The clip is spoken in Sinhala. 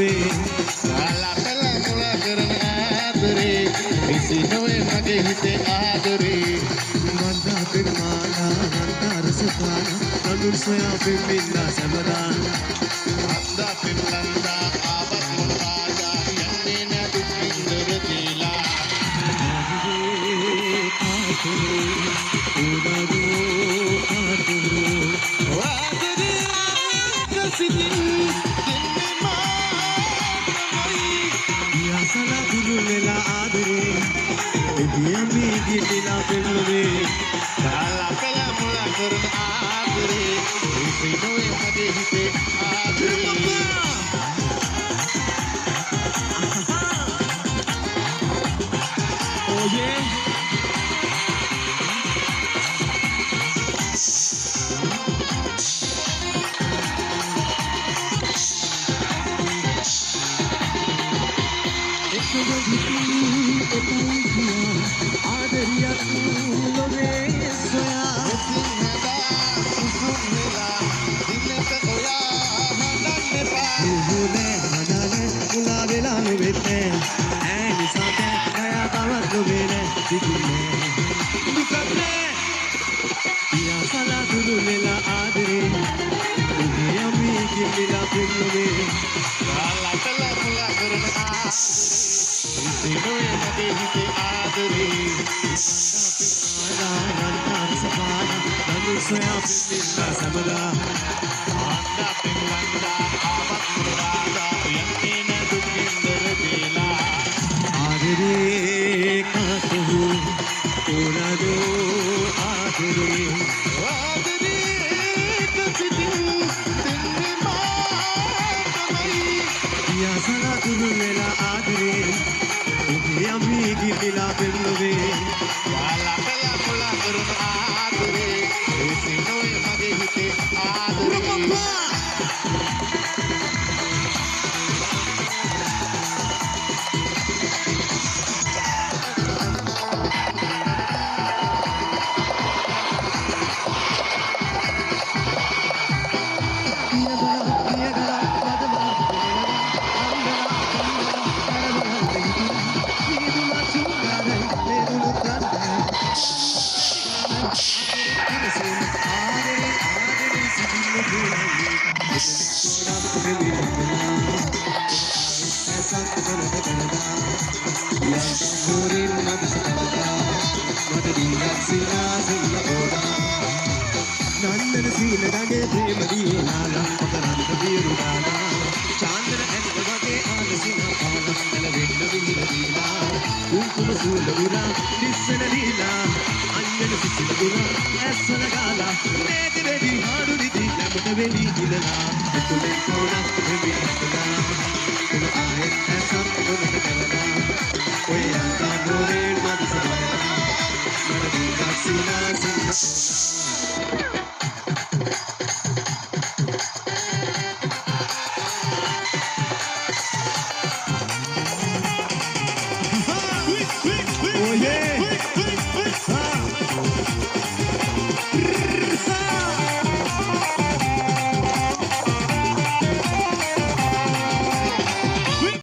වේ ලපල මුල කරන ආදරේ විසිනවේ මගේ හිතේ ආදරේ මන්දා පිරමානා නන්දා රසපාන නඳුන් සොයා පිම්බින්නා සැමදා මන්දා පිරලන්දා ආවත් මුලාදා යන්නේ නැතු ඉන්දර දීලා ආදරේ ආදරේ උඩගෝ ආදරේ ආදරේ කසිතින් දෙන්නේ මායි යසලා දුරුලලා ආදරේ එදියම්බි ගිලිලා පෙළුවේ ලපල මුල කරන ආදරේ විසිනවේ මගේ හිතේ ආදරේ Oh yeah. Ready, hard to